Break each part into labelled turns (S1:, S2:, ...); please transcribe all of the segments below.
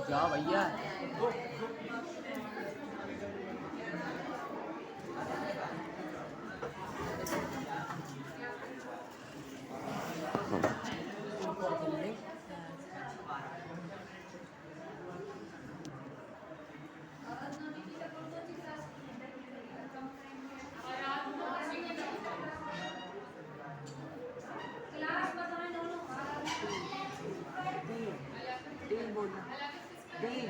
S1: जाओ भैया।
S2: डीन बोलना डीन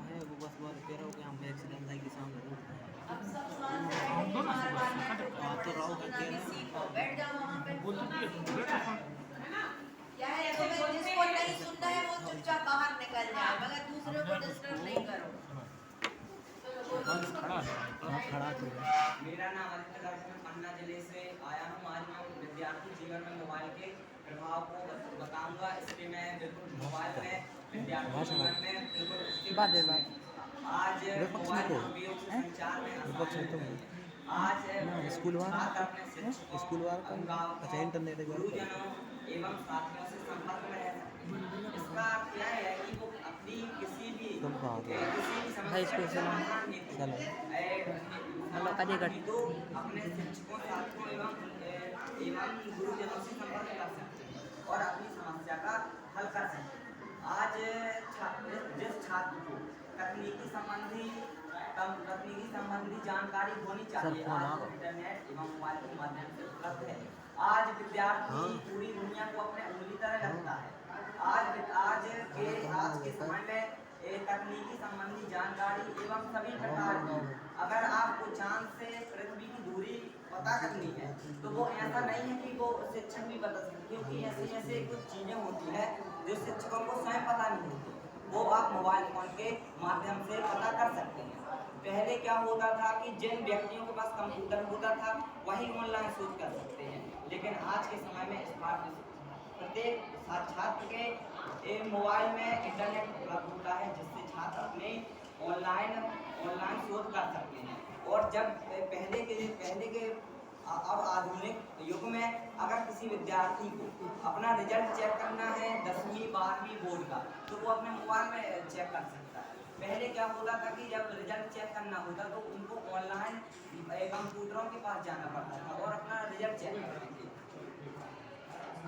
S2: है वो बस बात कह रहा हूँ कि हम एक्सीडेंट है कि सामने रोड है। हाँ तो राव का कह रहा
S3: बैठ जाओ वहाँ पे। क्या है तो जिसको नहीं सुनना है वो चुपचाप बाहर निकल जाए मगर दूसरे को डिस्टर्ब नहीं करो।
S2: खड़ा थी।
S4: मेरा नाम आदित्य राज, मैं पन्ना जिले से आया हूँ। आज मैं विद्यार्थी जीवन में मोबाइल के प्रभाव को बताऊंगा। इसलिए मैं बिल्कुल मोबाइल में विद्यार्थी जीवन में बिल्कुल आज मोबाइल के उपयोग से संचार में आसानी हो गई है। आज छात्र अपने शिक्षकों, अभिभावकों, गुरुजनों एवं साथियों से संपर्क में रह सकते हैं। इसका क्या है कि वो अपनी किसी भी समस्या का समाधान हेतु तो अपने शिक्षकों, साथियों एवं गुरुजनों से संपर्क कर सकते हैं और अपनी समस्या का हल कर सकते हैं। आज जिस छात्र को तकनीकी संबंधी जानकारी होनी चाहिए आज इंटरनेट एवं मोबाइल के माध्यम से उपलब्ध है। आज विद्यार्थी पूरी दुनिया को अपने उंगली तरह रखता है। आज के समय में तकनीकी संबंधी जानकारी एवं सभी प्रकार की अगर आपको चांद से पृथ्वी की दूरी पता करनी है तो वो ऐसा नहीं है कि वो शिक्षक भी बता सकते, क्योंकि ऐसे कुछ चीजें होती है जो शिक्षकों को स्वयं पता नहीं होती, वो आप मोबाइल फोन के माध्यम से पता कर सकते हैं। पहले क्या होता था कि जिन व्यक्तियों के पास कंप्यूटर होता था वही ऑनलाइन शोध कर सकते हैं, लेकिन आज के समय में प्रत्येक छात्र के मोबाइल में इंटरनेट उपलब्ध होता है, जिससे छात्र अपने ऑनलाइन शोध कर सकते हैं। और जब पहले के अब आधुनिक युग में अगर किसी विद्यार्थी को अपना रिजल्ट चेक करना है 10वीं 12वीं बोर्ड का तो वो अपने मोबाइल में चेक कर सकता है। पहले क्या होता था कि जब रिजल्ट चेक करना होता तो उनको ऑनलाइन कंप्यूटरों के पास जाना पड़ता था और अपना रिजल्ट चेक करते थे।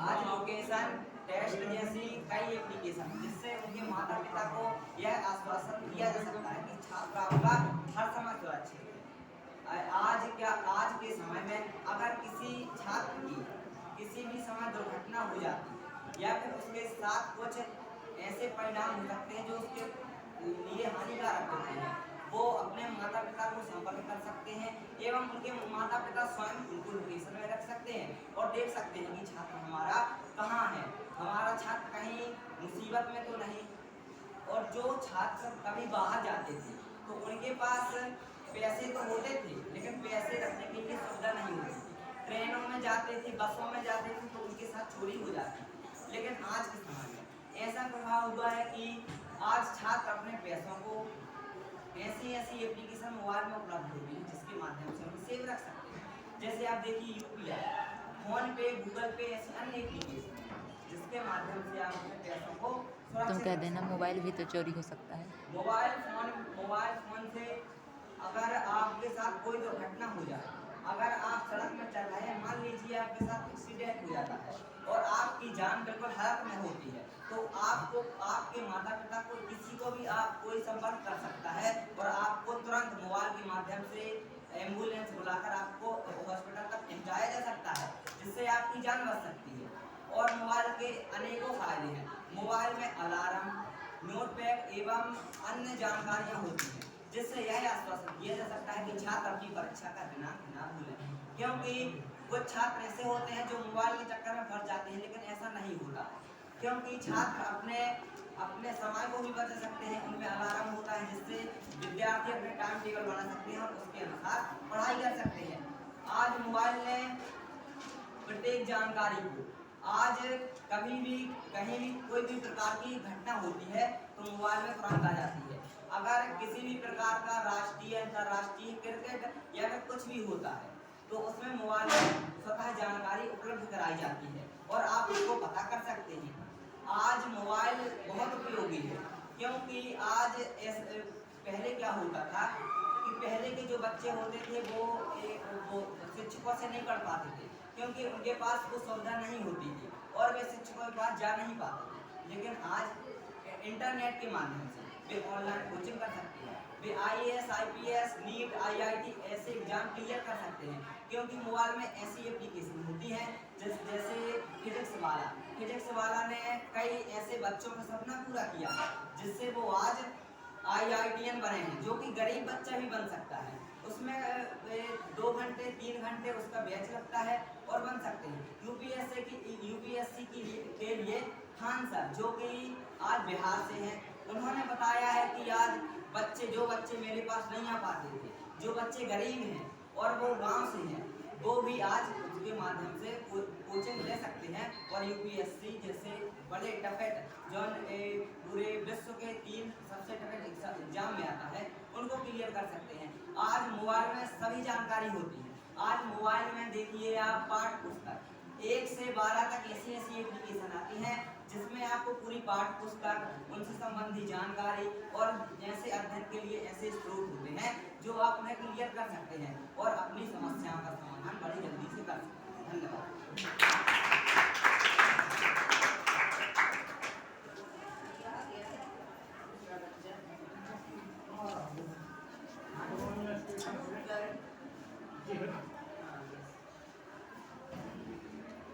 S4: आज लोकेशन टेस्ट जैसी कई एप्लीकेशन जिससे उनके माता पिता को यह आश्वासन दिया जा सकता है कि छात्र आपका हर समय सुरक्षित है। आज के समय में अगर किसी छात्र की किसी भी समय दुर्घटना हो जाती है या फिर उसके साथ कुछ ऐसे परिणाम हो सकते हैं जो उसके लिए हानिकारक होते हैं, वो अपने माता पिता को संपर्क कर सकते हैं एवं उनके माता पिता स्वयं उनको लोकेशन में रख सकते हैं और देख सकते हैं कि छात्र हमारा कहाँ है, हमारा छात्र कहीं मुसीबत में तो नहीं। और जो छात्र कभी बाहर जाते थे तो उनके पास पैसे तो होते थे लेकिन पैसे रखने के लिए सुविधा नहीं होती थी। ट्रेनों में जाते थे, बसों में जाते थे तो उनके साथ चोरी हो जाती थी। लेकिन आज के समय में ऐसा प्रभाव हुआ है कि आज छात्र अपने पैसों को ऐसी एप्लीकेशन मोबाइल में उपलब्ध हो गई जिसके माध्यम से हम सेव रख सकते हैं। जैसे आप देखिए UPI, फोन पे, गूगल पे, ऐसी अन्य एप्लीकेशन जिसके माध्यम से आप अपने पैसों को
S5: तुम कह देना मोबाइल भी तो चोरी हो सकता है।
S4: मोबाइल फोन से अगर आपके साथ कोई दुर्घटना हो जाए, अगर आप सड़क में चल रहे हैं, मान लीजिए आपके साथ एक्सीडेंट हो जाता है और आपकी जान बिल्कुल हालत में होती है तो आपको आपके माता पिता को किसी को भी आप कोई संपर्क कर सकता है और आपको तुरंत मोबाइल के माध्यम से एम्बुलेंस बुलाकर आपको हॉस्पिटल तक पहुंचाया जा सकता है, जिससे आपकी जान बच सकती है। और मोबाइल के अनेकों फायदे हैं। मोबाइल में अलार्म, नोटपैड एवं अन्य जानकारियाँ होती हैं जिससे यह आश्वासन दिया जा सकता है कि छात्र अपनी परीक्षा का दिनांक ना भूलें, क्योंकि कुछ छात्र ऐसे होते हैं जो मोबाइल के चक्कर में फंस जाते हैं, लेकिन ऐसा नहीं होता है क्योंकि छात्र अपने समय को भी बचा सकते हैं। उनमें अलार्म होता है जिससे विद्यार्थी अपने टाइम टेबल बना सकते हैं और उसके अनुसार पढ़ाई कर सकते हैं। आज मोबाइल ने प्रत्येक जानकारी को आज कभी भी कहीं भी कोई भी प्रकार की घटना होती है तो मोबाइल में तुरंत आ जाती है। अगर किसी भी प्रकार का राष्ट्रीय अंतर्राष्ट्रीय क्रिकेट या फिर कुछ भी होता है तो उसमें मोबाइल में स्वतः जानकारी उपलब्ध करा बताई जाती है और आप उसको पता कर सकते हैं। आज मोबाइल बहुत उपयोगी है, क्योंकि आज पहले क्या होता था कि पहले के जो बच्चे होते थे वो शिक्षकों से नहीं पढ़ पाते थे, क्योंकि उनके पास वो सुविधा नहीं होती थी और वे शिक्षकों के पास जा नहीं पाते थे। लेकिन आज इंटरनेट के माध्यम से वे ऑनलाइन कोचिंग कर सकते हैं, वे IAS, IPS, नीट, IIT ऐसे एग्जाम क्लियर कर सकते हैं, क्योंकि मोबाइल में ऐसी एप्लीकेशन होती है जैसे फिजिक्स वाला ने कई ऐसे बच्चों का सपना पूरा किया जिससे वो आज IITian बने हैं, जो कि गरीब बच्चा भी बन सकता है। उसमें 2 घंटे 3 घंटे उसका बैच लगता है और बन सकते हैं। UPSC के लिए खान सर, जो कि आज बिहार से हैं, उन्होंने बताया है कि आज जो बच्चे मेरे पास नहीं आ पाते थे, जो बच्चे गरीब हैं और वो गांव से हैं, वो भी आज उसके माध्यम से कोचिंग ले सकते हैं और UPSC जैसे बड़े टफेट जो पूरे विश्व के 3 सबसे टफेट एग्जाम में आता है, उनको क्लियर कर सकते हैं। आज मोबाइल में सभी जानकारी होती है। आज मोबाइल में देखिए आप पाठ्य पुस्तक 1 से 12 तक ऐसी एप्लीकेशन आती हैं जिसमें आपको पूरी पाठ्य पुस्तक, उनसे संबंधी जानकारी और जैसे अध्ययन के लिए ऐसे स्रोत होते हैं जो आप उन्हें क्लियर कर सकते हैं और अपनी समस्याओं का समाधान बड़ी जल्दी से कर सकते हैं। धन्यवाद।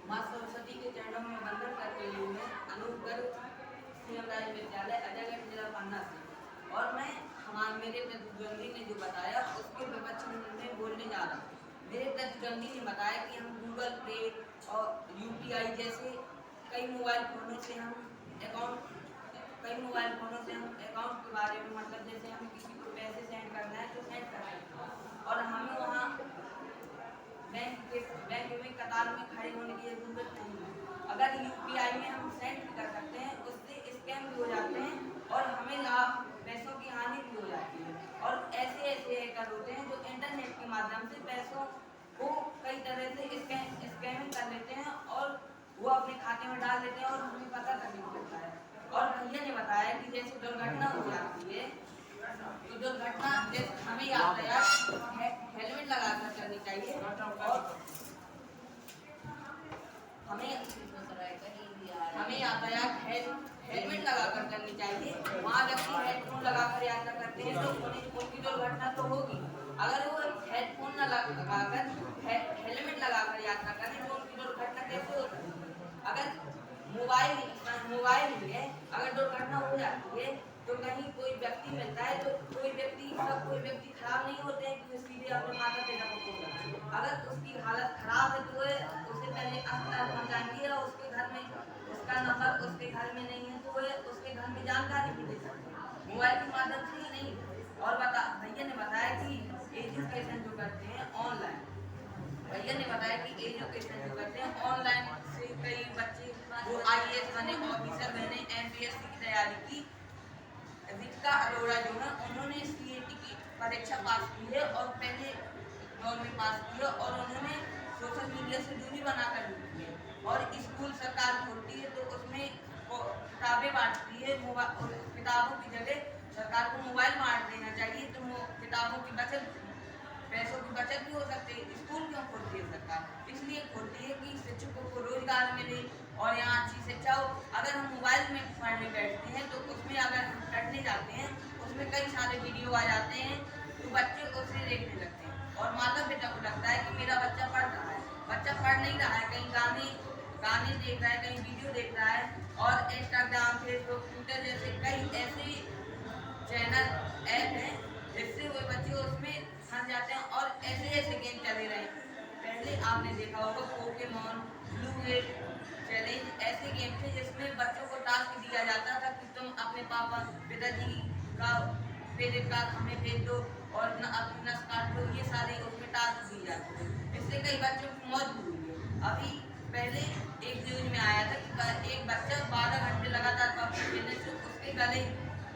S1: माँ सरस्वती के चरणों में वंदन करते हुए मैं अनूप गर्ग राज विद्यालय अजयगढ़ जिला पन्ना से और मैं मेरे प्रतिद्वंदी ने जो बताया उसके विपक्ष में बोलने जा रहा हूँ। मेरे प्रतिद्वंदी ने बताया कि हम गूगल पे और UPI जैसे कई मोबाइल फ़ोनों से हम अकाउंट के बारे में, मतलब जैसे हम किसी को पैसे सेंड करना है तो सेंड कर सकते हैं और हमें वहाँ बैंक में कतार में खड़े होने की जरूरत नहीं है। अगर UPI में हम सेंड भी कर सकते हैं, उससे स्कैम भी हो जाते हैं और हमें पैसों की हानि भी हो जाती है। और ऐसे हैकर होते हैं जो इंटरनेट के माध्यम से पैसों को कई तरह से स्कैमिंग कर लेते हैं और वो अपने खाते में डाल देते हैं और हमें पता तक नहीं चलता है। और भैया ने बताया कि जैसे दुर्घटना हो जाती है तो दुर्घटना जैसे हमें यातायात हेलमेट लगाकर करनी चाहिए और हमें यातायात हेलमेट लगाकर करनी चाहिए। वहाँ व्यक्ति हेडफोन लगाकर यात्रा करते हैं तो उनकी दुर्घटना तो होगी। अगर वो हेडफोन न लगाकर हेलमेट लगाकर यात्रा करें तो उनकी दुर्घटना कैसे होगी? अगर मोबाइल में अगर दुर्घटना हो जाती है तो कहीं कोई व्यक्ति मिलता है तो कोई व्यक्ति खराब नहीं होते हैं कि सीधे अपने माता पिता को फोन करते। अगर उसकी हालत खराब है तो उसे पहले अस्पताल पहुँचाएंगे और उसके घर में उसका नंबर उसके घर में नहीं है तो वह उसके घर में जानकारी भी दे सकते हैं मोबाइल के माध्यम से ही नहीं। और भैया ने बताया कि एजुकेशन जो करते हैं ऑनलाइन, ऑनलाइन से कई बच्चे जो IAS बने, ऑफिसर बने, MPSC की तैयारी की। रितिका अरोड़ा जो है उन्होंने CAT की परीक्षा पास की है और पहले दौर में पास की है और उन्होंने सोशल मीडिया से दूरी बनाकर ली है और स्कूल सरकार खोलती है तो उसमें किताबें बांटती है। किताबों की जगह सरकार को मोबाइल बांट देना चाहिए तो किताबों की बचत, पैसों की बचत भी हो सकती है। स्कूल क्यों खोलती है सरकार? इसलिए खोलती है कि शिक्षकों को रोजगार मिले और यहाँ अच्छी शिक्षा हो। अगर हम मोबाइल में पढ़ने बैठते हैं तो उसमें अगर हम पढ़ने जाते हैं उसमें कई सारे वीडियो आ जाते हैं तो बच्चे उसे देखने लगते हैं और माता पिता को लगता है कि मेरा बच्चा पढ़ रहा है। बच्चा पढ़ नहीं रहा है, कहीं गाने देख रहा है, कहीं वीडियो देख रहा है और इंस्टाग्राम, फेसबुक, ट्विटर जैसे कई ऐसे चैनल ऐप हैं जिससे वो बच्चे उसमें फंस जाते हैं और ऐसे गेम चले रहे हैं। पहले आपने देखा होगा पोकेमॉन, ब्लू व्हेल चैलेंज ऐसे गेम थे जिसमें बच्चों को टास्क दिया जाता था कि तुम अपने पिताजी का क्रेडिट कार्ड हमें भेज दो और अपनी नस काट लो, ये सारे उसमें टास्क दिए जाते थे। इससे कई बच्चों की मौत भी हुई है। अभी पहले एक न्यूज में आया था कि एक बच्चा 12 घंटे लगातार पबजी खेलने से उसके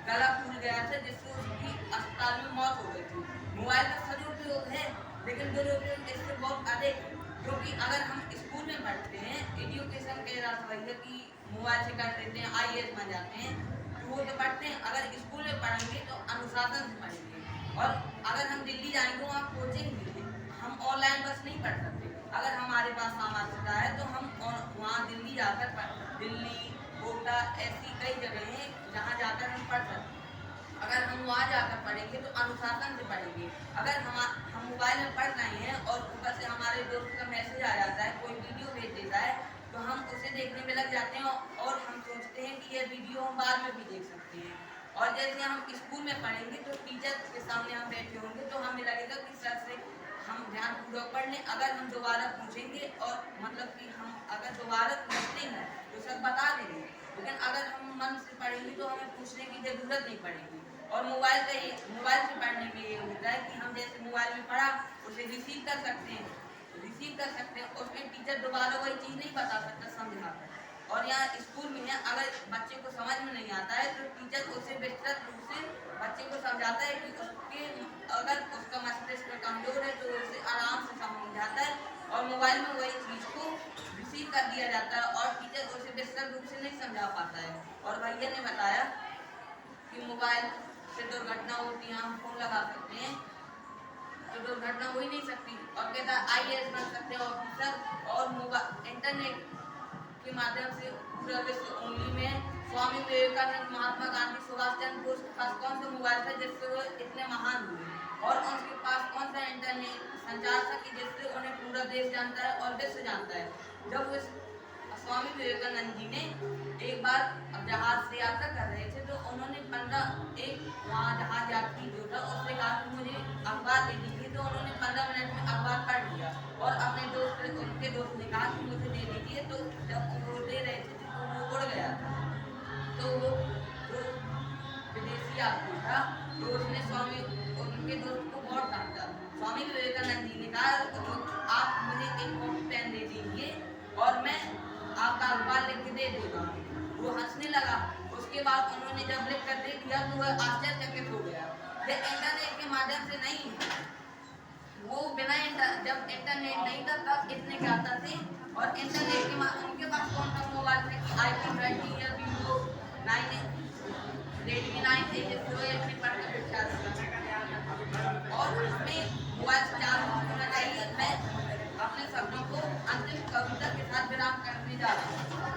S1: गला फूल गया था जिससे उसकी अस्पताल में मौत हो गई थी। मोबाइल का सदुपयोग है लेकिन दुरुपयोग इससे बहुत अधिक है, क्योंकि अगर हम स्कूल में पढ़ते हैं एजुकेशन के रास्ते वही है कि मोबाइल से कर देते हैं, IAS बन जाते हैं, तो वो तो पढ़ते हैं। अगर स्कूल में पढ़ेंगे तो अनुशासन से पढ़ेंगे। और अगर हम दिल्ली जाएंगे वहाँ कोचिंग भी है, हम ऑनलाइन बस नहीं पढ़ सकते। अगर हमारे पास सामर्थ्य है तो हम वहाँ दिल्ली जाकर दिल्ली, कोटा, ऐसी कई जगह हैं जहाँ जाकर हम पढ़ सकते हैं। अगर हम वहाँ जाकर पढ़ेंगे तो अनुशासन से पढ़ेंगे। अगर हम मोबाइल में पढ़ रहे हैं और ऊपर से हमारे दोस्त का मैसेज आ जाता है, कोई वीडियो भेज देता है, तो हम उसे देखने में लग जाते हैं और हम सोचते हैं कि ये वीडियो हम बाद में भी देख सकते हैं। और जैसे हम स्कूल में पढ़ेंगे तो टीचर के सामने हम बैठे होंगे तो हमें लगेगा कि सर से हम ध्यानपूर्वक पढ़ लें। अगर हम दोबारा पूछेंगे और मतलब कि हम अगर दोबारा पूछते हैं तो सर बता देंगे, लेकिन अगर हम मन से पढ़ेंगे तो हमें पूछने की ज़रूरत नहीं पड़ेगी। और मोबाइल से पढ़ने में ये होता है कि हम जैसे मोबाइल में पढ़ा उसे रिसीव कर सकते हैं, उसमें टीचर दोबारा वही चीज़ नहीं बता सकता समझा कर। और यहाँ स्कूल में है, अगर बच्चे को समझ में नहीं आता है तो टीचर उसे विस्तृत रूप से बच्चे को समझाता है कि अगर उसका मस्तिष्क कमजोर है तो उसे आराम से समझाता है। और मोबाइल में वही चीज़ को रिसीव कर दिया जाता है और टीचर उसे विस्तृत रूप से नहीं समझा पाता है। और भैया ने बताया कि मोबाइल से दुर्घटना होती है, हम फोन लगा सकते हैं तो दुर्घटना हो ही नहीं सकती। और कहता है IAS बन सकते हैं ऑफिसर। और मोबाइल इंटरनेट के माध्यम से पूरा विश्व उंगली में। स्वामी विवेकानंद, महात्मा गांधी, सुभाष चंद्र बोस के पास कौन सा मोबाइल था जिससे वो इतने महान हुए, और उनके पास कौन सा इंटरनेट संचार था कि जिससे उन्हें पूरा देश जानता है और विश्व जानता है। जब उस स्वामी विवेकानंद जी ने एक बार जहाज से यात्रा कर रहे थे तो उन्होंने वहाँ जहाज यात्री जो था उससे कहा कि मुझे अखबार दे दीजिए, तो उन्होंने 15 मिनट में अखबार पढ़ लिया। और अपने उनके दोस्त ने कहा कि मुझे दे दीजिए, तो जब वो दे रहे थे तो वो उड़ गया था। तो वो जो विदेशी यात्री था तो उसने उनके दोस्त को बहुत डांटा। स्वामी विवेकानंद जी ने कहा आप मुझे एक कॉपी पेन दे दीजिए और मैं आपका अखबार लिख के दे दूंगा। वो हंसने लगा। उसके बाद उन्होंने जब लिख कर दे दिया तो वह आश्चर्यचकित हो गया। ये इंटरनेट के माध्यम से नहीं, वो जब इंटरनेट नहीं था तब इतने ज्ञाता थे। और इंटरनेट के उनके पास कौन सा मोबाइल था कि iPhone 20 या Vivo 9 Redmi 9 थे जिससे वो इतने पढ़ कर विख्यात था। और हमें मोबाइल से जागरूक होना चाहिए। मैं अपने शब्दों को अंतिम कविता के साथ विराम करने जा रहा हूँ।